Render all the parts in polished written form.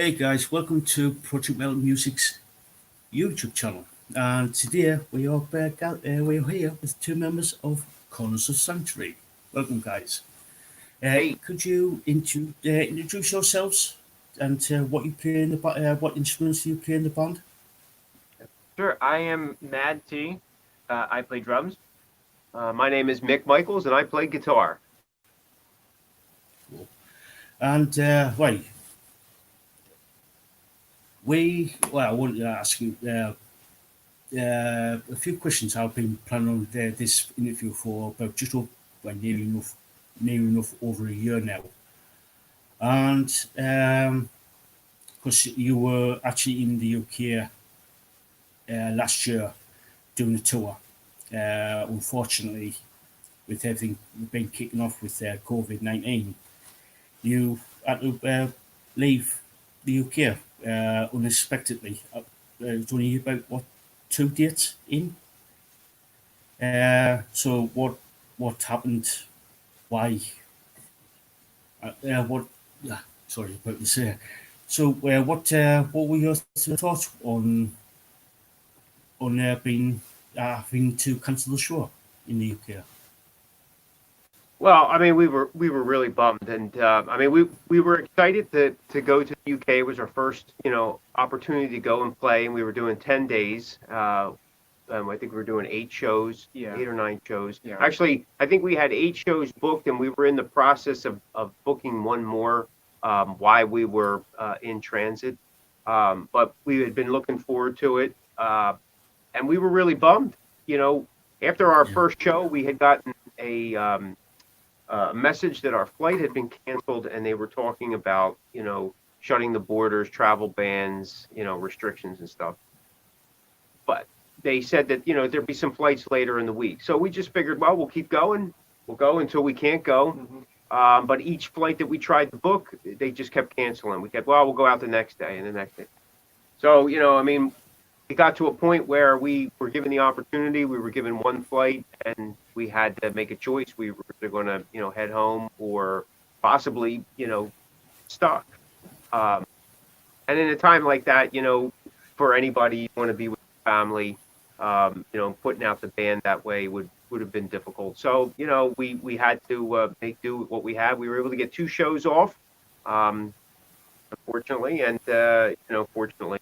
Hey guys, welcome to Project Metal Music's YouTube channel. And today we are here with two members of Corners of Sanctuary. Welcome, guys. Hey, Could you introduce yourselves and what you play in the what instruments you play in the band? sure. I am Mad T. I play drums. My name is Mick Michaels, and I play guitar. Cool. And I wanted to ask you a few questions. I've been planning on this interview for about nearly enough over a year now. And because you were actually in the UK last year doing a tour. Unfortunately, with everything been kicking off with COVID-19, you had to leave the UK unexpectedly. It was only about what 2 dates in. So what happened? Why? What? Sorry about this. So what were your thoughts on being having to cancel the show in the UK? Well, I mean, we were really bummed, and I mean, we were excited to go to the UK. It was our first, opportunity to go and play, and we were doing 10 days. I think we were doing 8 shows, Yeah. 8 or 9 shows. Yeah. Actually, I think we had 8 shows booked, and we were in the process of booking one more while we were in transit. But we had been looking forward to it, and we were really bummed. You know, after our Yeah, first show, we had gotten a message that our flight had been canceled, and they were talking about, shutting the borders, travel bans, restrictions and stuff. But they said that there'd be some flights later in the week. So we just figured, well, we'll keep going. We'll go until we can't go. But each flight that we tried to book, they just kept canceling. We kept, well, we'll go out the next day and the next day. So I mean, it got to a point where we were given the opportunity. We were given one flight, and we had to make a choice. We were either going to head home or possibly stuck. Um, and in a time like that, for anybody, you want to be with family. Putting out the band that way would have been difficult. So we had to make do with what we had. We were able to get 2 shows off, unfortunately, and fortunately.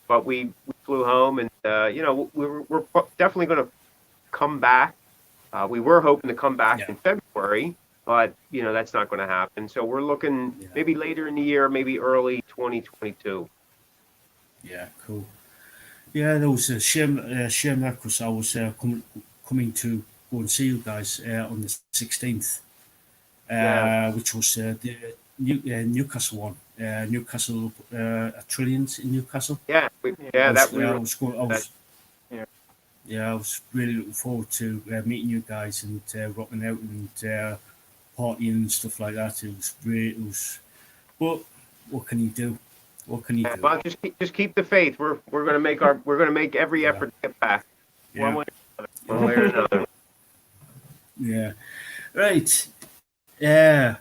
But we flew home, and we're definitely going to come back. We were hoping to come back yeah, in February, but that's not going to happen. So we're looking yeah, maybe later in the year, maybe early 2022. yeah. Cool. Yeah, there was a shame that because I was coming to go and see you guys on the 16th, Yeah, which was the Newcastle one. Newcastle at Trillions in Newcastle. yeah, I Yeah. was that we were. That, Yeah. I was really looking forward to meeting you guys and rocking out and partying and stuff like that. It was great. It was, but what can you do? What can you yeah, do? well, just keep the faith. We're gonna make every Yeah, effort to get back One yeah, way. one way or another. yeah. Right. Yeah.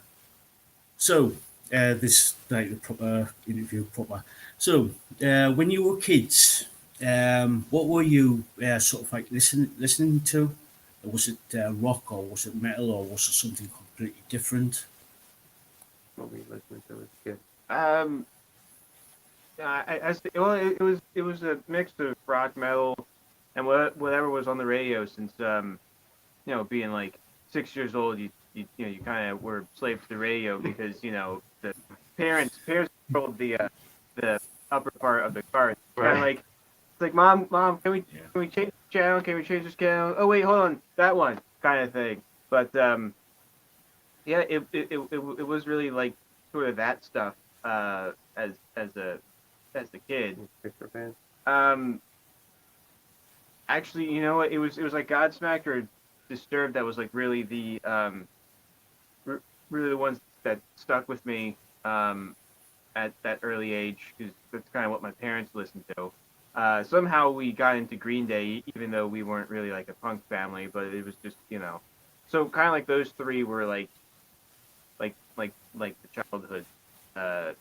So this like the proper interview proper. So when you were kids, what were you sort of like listening to? Was it rock or was it metal or was it something completely different? What were you listening to as a kid? Um, well, it was a mix of rock, metal, and whatever was on the radio. Since being like 6 years old, you kind of were slave to the radio because the parents controlled the upper part of the car. It's kind of Right. like it's like mom, can we Yeah. can we change the channel? Can we change this channel? Oh wait, hold on, that one kind of thing. But yeah, it was really like sort of that stuff as a kid. Picture band. Um, Actually, you know what? It was like Godsmack or Disturbed that was like really really the ones that stuck with me at that early age because that's kind of what my parents listened to. Somehow we got into Green Day, even though we weren't really like a punk family, but it was just so kind of like those three were like the childhood uh,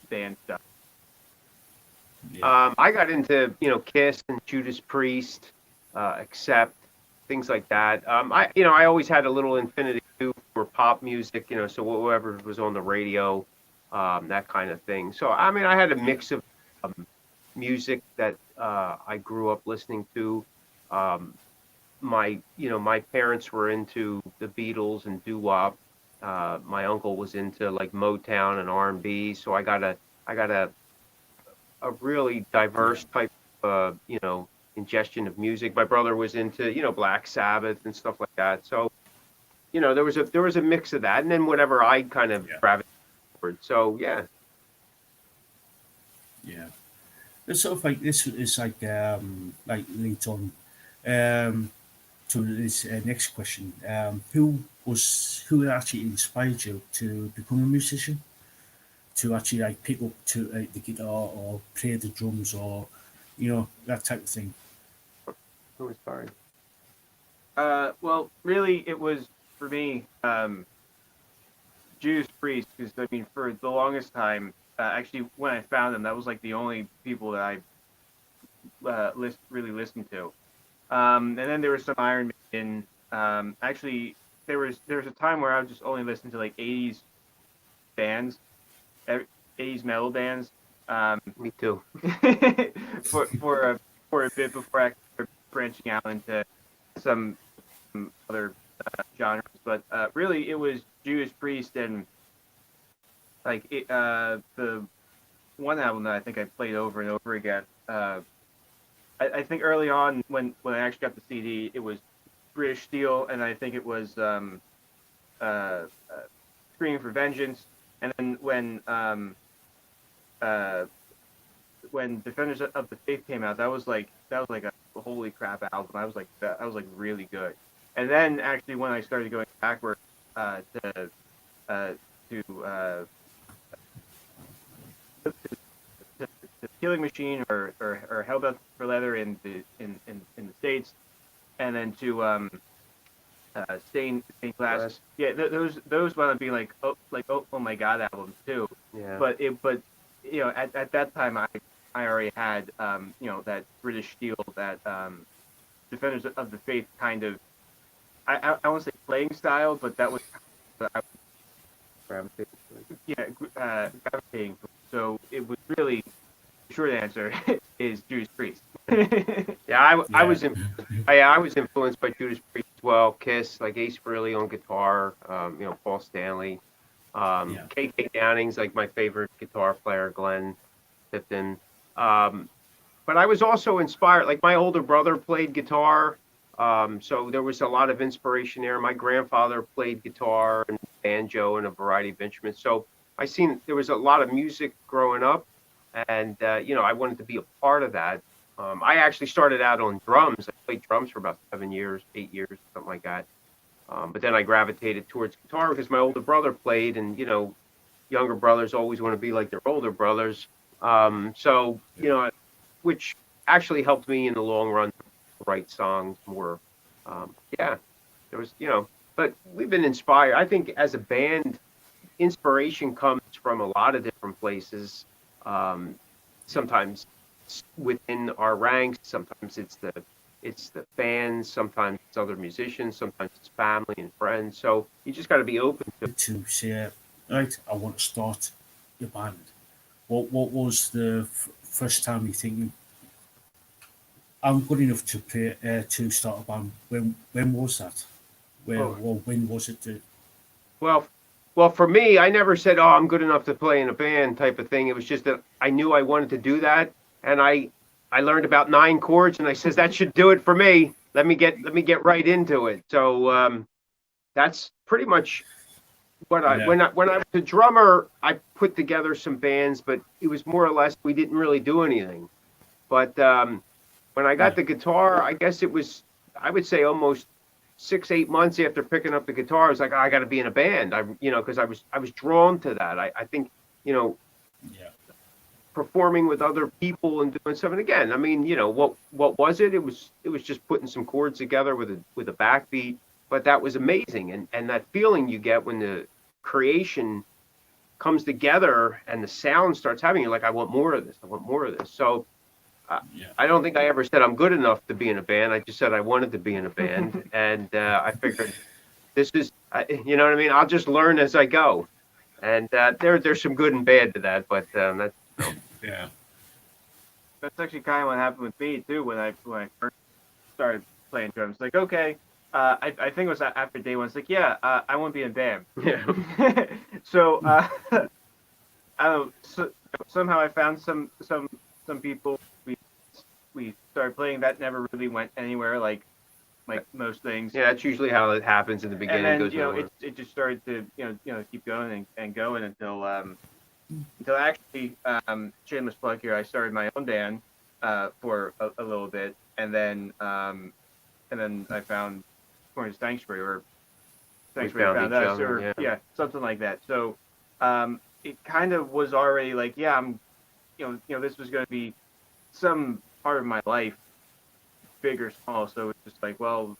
band stuff? Yeah. I got into, Kiss and Judas Priest, Accept, things like that. I always had a little affinity too for pop music, so whatever was on the radio, that kind of thing. So, I mean, I had a mix of music that I grew up listening to. Um, my parents were into the Beatles and doo-wop. My uncle was into like Motown and R&B, so I got a really diverse type of, ingestion of music. My brother was into, Black Sabbath and stuff like that. So, there was a mix of that, and then whatever I kind of Yeah. gravitated toward. So yeah. Yeah. It's sort of like this is like linked on um, to this next question. Who actually inspired you to become a musician? To actually like pick up to the guitar or play the drums or that type of thing. Who inspired? Well, really, it was for me, Judas Priest, because I mean, for the longest time, actually, when I found them, that was like the only people that I really listened to. And then there was some Iron Maiden. Actually, there was a time where I would just only listen to like 80s bands, 80s metal bands. Me too. For a bit before I started branching out into some other genres. But really, it was Judas Priest and the one album that I think I played over and over again. I think early on when I actually got the CD, it was British Steel, and I think it was Screaming for Vengeance. And then when Defenders of the Faith came out, that was like a holy crap album. I was like really good. And then actually when I started going backwards to Killing Machine or Hellbent for Leather in the States, and then to Stained Glass. Glass. Yeah, those wound up being like oh my god albums too. Yeah. But at that time I already had that British Steel, that Defenders of the Faith kind of, I won't say playing style, but that was gravitating. So it was really, the short answer is Judas Priest. Yeah, I was influenced by Judas Priest as well. Kiss, like Ace Frehley on guitar, Paul Stanley, K.K. Downing's like my favorite guitar player, Glenn Tipton. But I was also inspired. Like my older brother played guitar, so there was a lot of inspiration there. My grandfather played guitar and banjo and a variety of instruments. So I seen there was a lot of music growing up, and I wanted to be a part of that. I actually started out on drums. I played drums for about 8 years, something like that. But then I gravitated towards guitar because my older brother played, and younger brothers always want to be like their older brothers. So which actually helped me in the long run to write songs more. There was, but we've been inspired. I think as a band, inspiration comes from a lot of different places. Sometimes within our ranks, sometimes it's the fans, sometimes it's other musicians, sometimes it's family and friends. So you just got to be open To say, right, I want to start your band. What was the first time you thinking, I'm good enough to play to start a band? When was that? When was it? Well, for me, I never said, "Oh, I'm good enough to play in a band," type of thing. It was just that I knew I wanted to do that, and I learned about 9 chords, and I says that should do it for me. Let me get right into it. So that's pretty much what when I was a drummer, I put together some bands, but it was more or less we didn't really do anything. But when I got the guitar, I guess it was, I would say, almost 6-8 months after picking up the guitar. I was like, I got to be in a band. Because I was drawn to that. I think performing with other people and doing something. Again, I mean, what was it? It was just putting some chords together with a backbeat. But that was amazing, and that feeling you get when the creation comes together and the sound starts having, you're like, I want more of this. I want more of this. So Yeah. I don't think I ever said I'm good enough to be in a band. I just said I wanted to be in a band, and I figured this is, you know what I mean. I'll just learn as I go, and there's some good and bad to that, but that's Yeah. That's actually kind of what happened with me too when I first started playing drums. Like, okay, I think it was after day one. It's like, yeah, I want to be in a band. yeah. So I don't know, somehow I found some people. We started playing. That never really went anywhere. Like most things. Yeah, that's usually how it happens in the beginning. And then Goes nowhere. it just started to keep going and going until actually shameless plug here. I started my own band for a little bit, and then I found Corner's Sanctuary, or Sanctuary found found each us, other, or yeah. something like that. So it kind of was already like, yeah, I'm this was going to be some part of my life, big or small. So it's just like, well,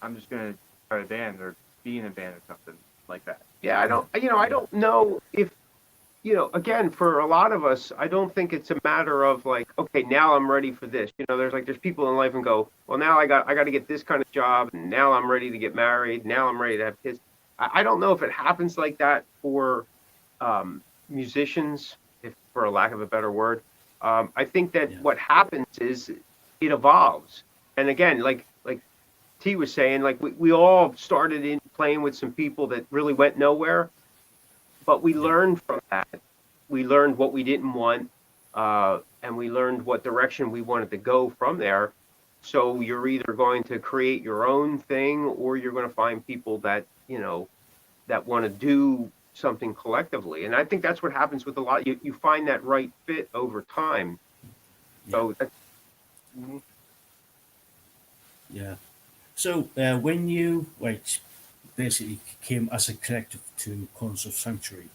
I'm just going to start a band or be in a band or something like that. Yeah, I don't know if, again, for a lot of us, I don't think it's a matter of like, okay, now I'm ready for this. There's people in life and go, well, now I got to get this kind of job, and now I'm ready to get married. Now I'm ready to have kids. I don't know if it happens like that for musicians, if for a lack of a better word. I think that what happens is it evolves. And again, like T was saying, like we all started in playing with some people that really went nowhere, but we learned from that. We learned what we didn't want, and we learned what direction we wanted to go from there. So you're either going to create your own thing, or you're going to find people that that want to do something collectively. And I think that's what happens with a lot. You find that right fit over time. So that's, Yeah. So when you basically came as a collective to Corners of Sanctuary,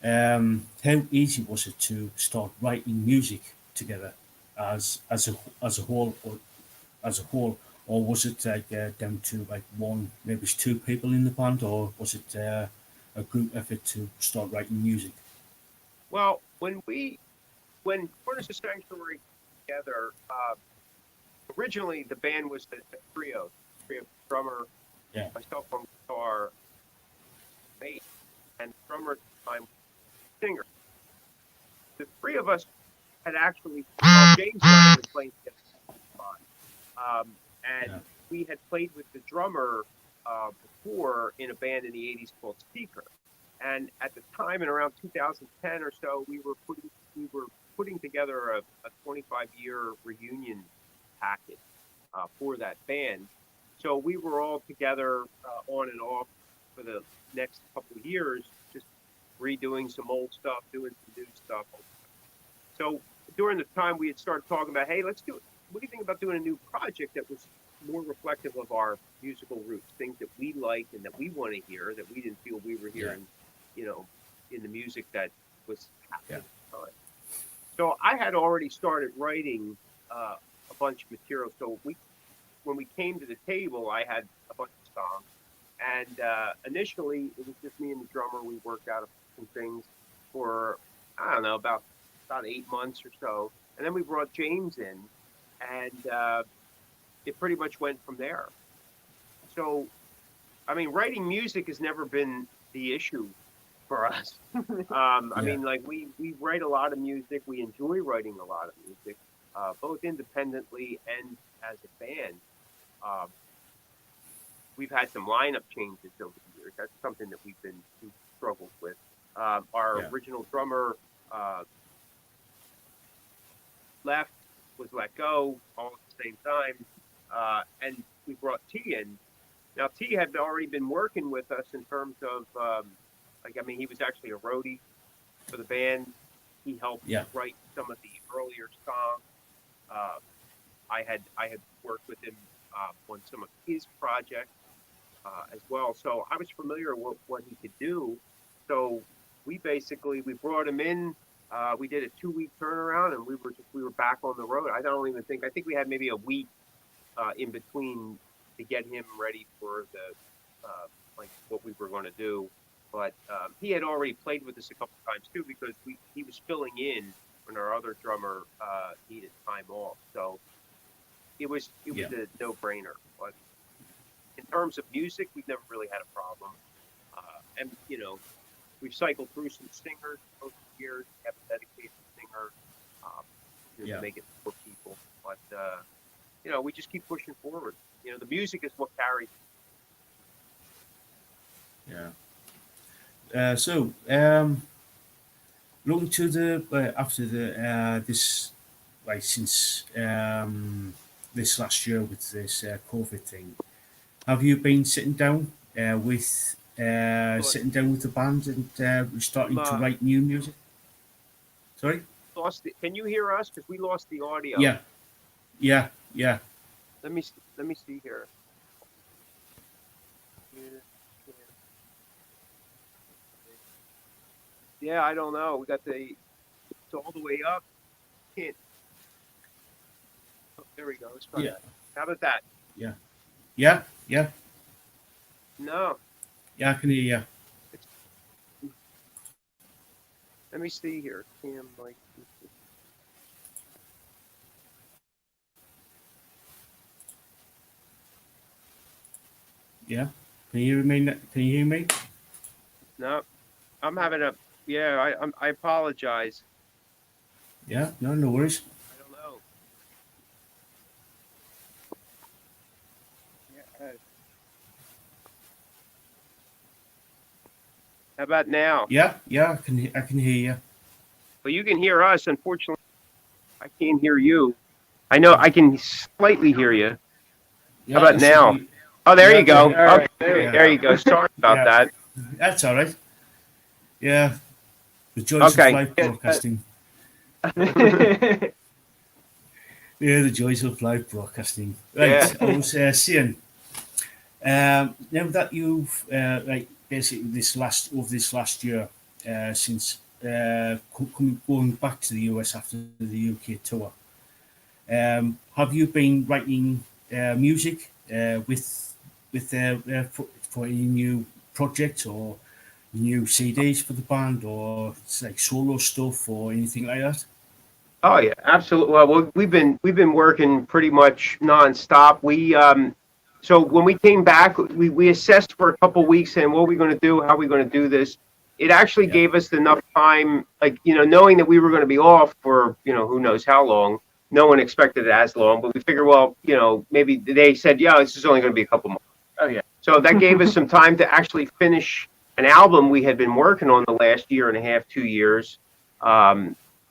how easy was it to start writing music together as a whole, or was it down to like one, maybe it's two people in the band, or was it a group effort to start writing music? well, when Corners of Sanctuary came together, originally the band was a trio, drummer, Yeah. myself on guitar, bass, and drummer at the time, singer. The three of us had actually, James and I had been playing together a lot. And Yeah. we had played with the drummer before in a band in the 80s called Seeker. And at the time, in around 2010 or so, we were putting together a 25-year reunion package for that band. So we were all together on and off for the next couple of years, just redoing some old stuff, doing some new stuff. So during the time, we had started talking about, hey, let's do it. What do you think about doing a new project that was more reflective of our musical roots, things that we like and that we want to hear, that we didn't feel we were hearing, in the music that was happening at the time. So I had already started writing a bunch of material. So when we came to the table, I had a bunch of songs, and initially it was just me and the drummer. We worked out some things for, I don't know, about 8 months or so, and then we brought James in, and it pretty much went from there. So, I mean, writing music has never been the issue for us. I mean, like we write a lot of music. We enjoy writing a lot of music, both independently and as a band. Um, we've had some lineup changes over the years. That's something that we've struggled with. Our original drummer left, was let go all at the same time, and we brought T in. Now T had already been working with us in terms of he was actually a roadie for the band. He helped write some of the earlier songs. I had worked with him on some of his projects as well, so I was familiar with what he could do. So we brought him in. We did a 2-week turnaround, and we were back on the road. I think we had maybe a week in between to get him ready for the what we were going to do. But he had already played with us a couple times too, because he was filling in when our other drummer needed time off. So it was a no-brainer. But in terms of music, we've never really had a problem. And we've cycled through some singers over the years. We have a dedicated singer to make it for people. But we just keep pushing forward. The music is what carries. Yeah. So, looking to the after the this, like since this last year with this COVID thing, have you been sitting down with the band and starting to write new music? Sorry. Can you hear us? Because we lost the audio. Yeah. Let me see here. Yeah, I don't know. We got it's all the way up. Can't. Oh, there we go. Let's try that. How about that? Yeah. No. Yeah, I can hear you. Let me see here. Cam, like. Yeah. Can you hear me? No, I'm having a. Yeah, I apologize. Yeah. No worries. I don't know. Yeah. How about now? Yeah. I can hear you. Well, you can hear us. Unfortunately, I can't hear you. I know I can slightly hear you. Yeah, how about now? Oh, there you go. Right, Okay, there you go. Sorry about that. That's all right. Yeah. The joys of live broadcasting. The joys of live broadcasting. Right. Yeah. I was saying, now that you've basically this last year, since going back to the US after the UK tour, have you been writing music for any new projects or new CDs for the band, or it's like solo stuff or anything like that? Oh yeah, absolutely. Well, we've been working pretty much nonstop. So when we came back, we assessed for a couple weeks and what are we going to do, how are we going to do this. It actually gave us enough time, like knowing that we were going to be off for who knows how long. No one expected it as long, but we figured, well, maybe they said, yeah, this is only going to be a couple months. Oh yeah. So that gave us some time to actually finish an album we had been working on the last year and a half, 2 years.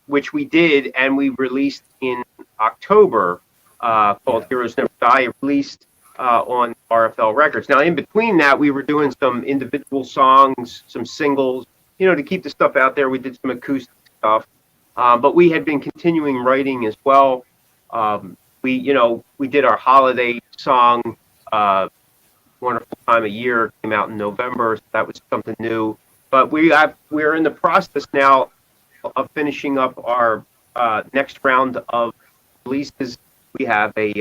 Which we did, and we released in October, called Heroes Never Die, released on RFL Records. Now, in between that, we were doing some individual songs, some singles, to keep the stuff out there. We did some acoustic stuff, but we had been continuing writing as well. We did our holiday song, Wonderful Time of Year, came out in November, so that was something new. But we're in the process now of finishing up our next round of releases. We have a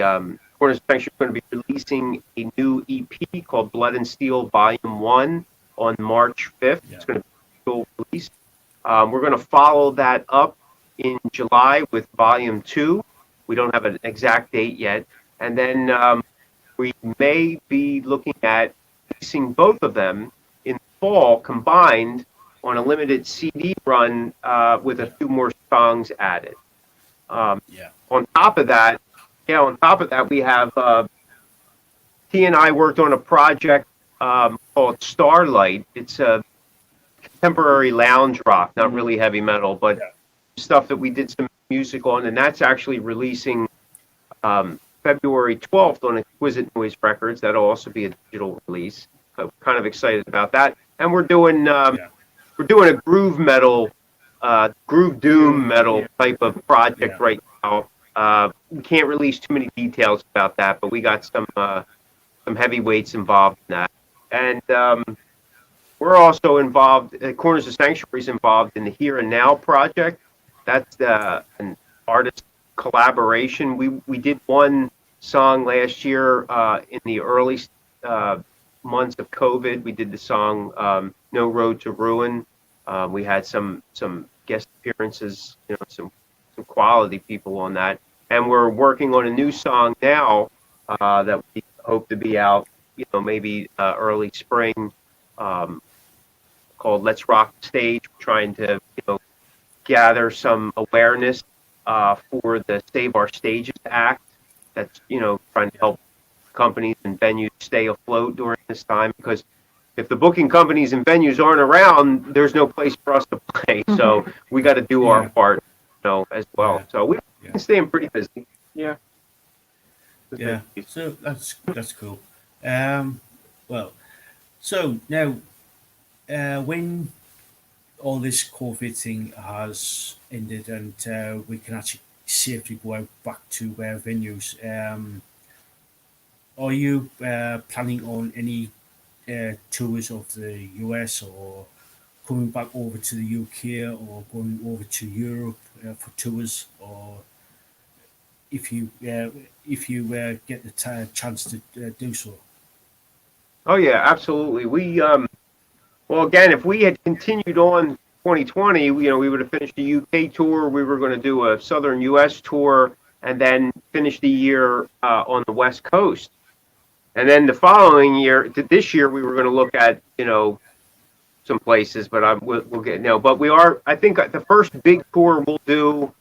Corners of Sanctuary going to be releasing a new EP called Blood and Steel Volume 1 on March 5th. It's going to be a full release. We're going to follow that up in July with Volume 2. We don't have an exact date yet. And then we may be looking at releasing both of them in the fall combined on a limited CD run with a few more songs added. On top of that, we have T and I worked on a project called Starlight. It's a contemporary lounge rock, not really heavy metal, but stuff that we did some music on, and that's actually releasing February 12th on Exquisite Noise Records. That'll also be a digital release. So we're kind of excited about that, and we're doing a groove metal, groove doom metal type of project right now. We can't release too many details about that, but we got some heavyweights involved in that. And we're also involved, Corners of Sanctuary is involved in the Here and Now project. That's an artist collaboration. We did one song last year in the early months of COVID. We did the song "No Road to Ruin." We had some guest appearances, some quality people on that, and we're working on a new song now that we hope to be out, maybe early spring, called "Let's Rock the Stage." We're trying to, gather some awareness for the Save Our Stages Act. That's, trying to help companies and venues stay afloat during this time, because if the booking companies and venues aren't around, there's no place for us to play. So we got to do our part, as well. Yeah. So we've been staying pretty busy. Yeah. Yeah, so that's cool. Well, so now when all this COVID thing has ended and we can actually safely go out back to venues, are you planning on any tours of the US or coming back over to the UK or going over to Europe for tours, or if you get the chance to do so? Oh yeah, absolutely. Well, again, if we had continued on 2020, we would have finished the UK tour. We were going to do a Southern US tour and then finish the year on the West Coast. And then the following year, this year, we were going to look at, some places, but we'll get But we are, I think, the first big tour we'll do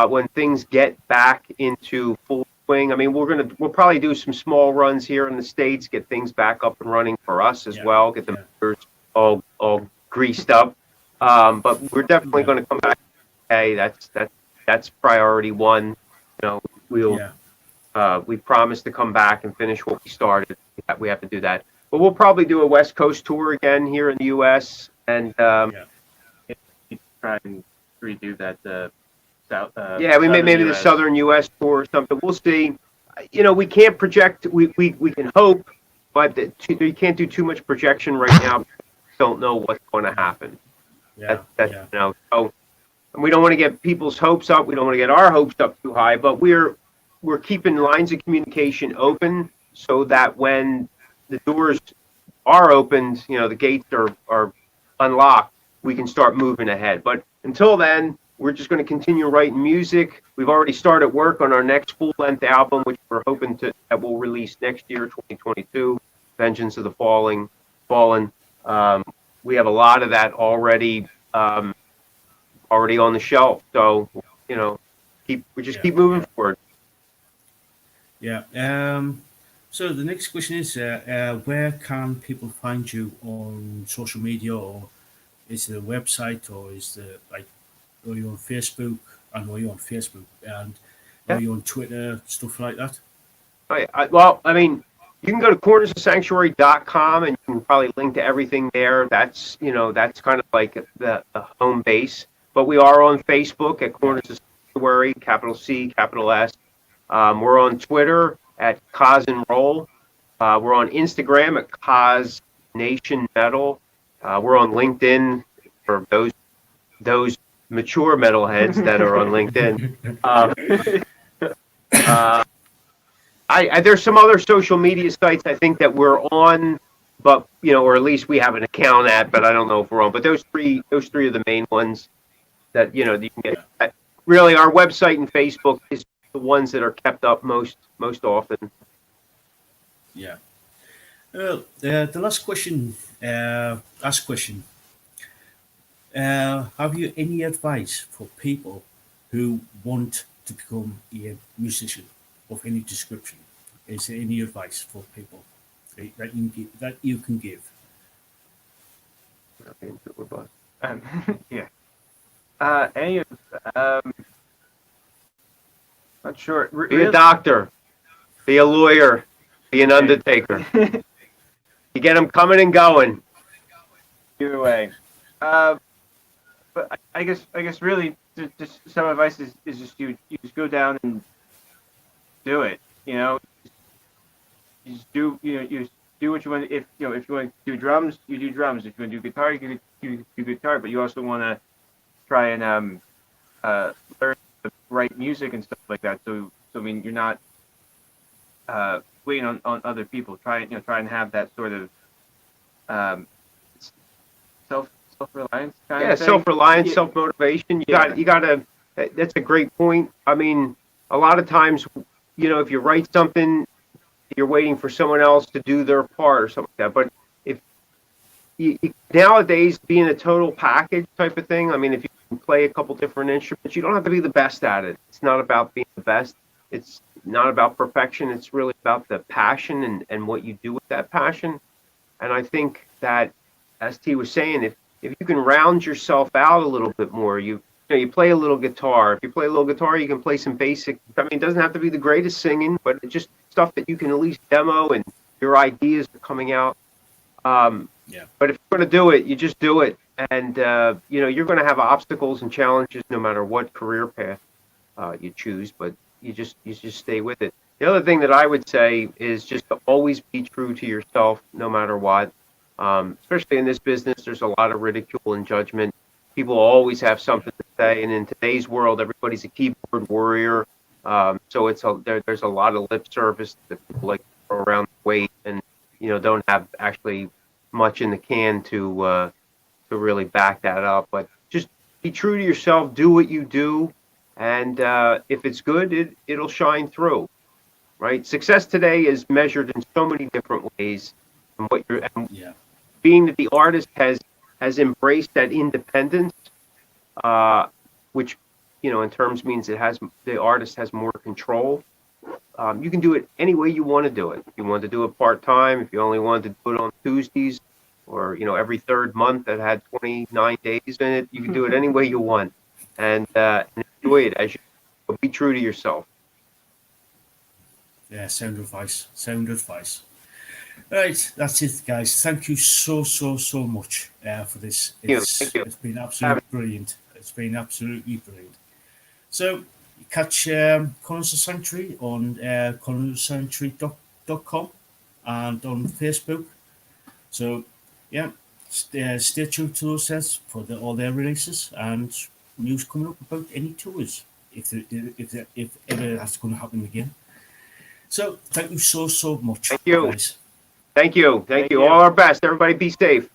when things get back into full swing. I mean, we'll probably do some small runs here in the States, get things back up and running for us as well, get the motors all greased up. But we're definitely going to come back. Hey, that's priority one. We promised to come back and finish what we started. We have to do that. But we'll probably do a West Coast tour again here in the U.S. and try and redo that south. we may maybe the Southern U.S. tour or something. We'll see. We can't project. We can hope, but you can't do too much projection right now. Don't know what's going to happen. So and we don't want to get people's hopes up. We don't want to get our hopes up too high. But we're keeping lines of communication open so that when the doors are opened, the gates are unlocked, we can start moving ahead. But until then, we're just going to continue writing music. We've already started work on our next full-length album, which we're hoping that will release next year, 2022, Vengeance of the Fallen. We have a lot of that already on the shelf. So, keep moving forward. Yeah. So the next question is, where can people find you on social media, or is it a website, or are you on Facebook? I know you're on Facebook, and are you on Twitter, stuff like that? Well, I mean, you can go to cornersofsanctuary.com and you can probably link to everything there. That's kind of like the home base. But we are on Facebook at Corners of Sanctuary, capital C, capital S. We're on Twitter at Cause and Roll. We're on Instagram at Cause Nation Metal. We're on LinkedIn for those mature metalheads that are on LinkedIn. There's some other social media sites I think that we're on, but or at least we have an account at, but I don't know if we're on. But those three are the main ones that you can get. Really, our website and Facebook is the ones that are kept up most often. Yeah. The last question. Have you any advice for people who want to become a musician of any description? Is there any advice for people that you can give? Yeah. Not sure. Be a doctor. Be a lawyer. Be an undertaker. You get them coming and going. Either way. But I guess really just some advice is just you just go down and do it. You just do you do what you want. If you want to do drums, you do drums. If you want to do guitar, you do guitar. But you also want to try and learn to write music and stuff like that. So I mean, you're not waiting on other people. Try and have that sort of self-reliance kind Yeah, of thing. self-reliance, Yeah. self-motivation. Yeah. You gotta. That's a great point. I mean, a lot of times, if you write something, you're waiting for someone else to do their part or something like that. But if nowadays, being a total package type of thing, I mean, if you can play a couple different instruments, you don't have to be the best at it. It's not about being the best. It's not about perfection. It's really about the passion and what you do with that passion. And I think that, as T was saying, if you can round yourself out a little bit more, you play a little guitar. If you play a little guitar, you can play some basic. I mean, it doesn't have to be the greatest singing, but it's just stuff that you can at least demo and your ideas are coming out. But if you're going to do it, you just do it, and you're going to have obstacles and challenges no matter what career path you choose. But you just stay with it. The other thing that I would say is just to always be true to yourself, no matter what. Especially in this business, there's a lot of ridicule and judgment. People always have something to say, and in today's world, everybody's a keyboard warrior. So there's a lot of lip service that people like to throw around the weight, and don't have actually much in the can to really back that up. But just be true to yourself. Do what you do, and if it's good, it'll shine through. Right? Success today is measured in so many different ways, and being that the artist has embraced that independence, which in terms means the artist has more control. You can do it any way you want to do it. If you want to do it part-time, if you only wanted to do it on Tuesdays, or every third month that had 29 days in it, you can do it any way you want, and enjoy it as you be true to yourself. Yeah, sound advice. Right, that's it, guys. Thank you so much for this. Thank you. It's been absolutely brilliant. So, catch Connors Sanctuary on connorssanctuary.com and on Facebook. So, yeah, stay tuned to those sets for all their releases and news coming up about any tours if ever that's going to happen again. So, thank you so much, Thank you. guys. Thank you. All our best. Everybody be safe.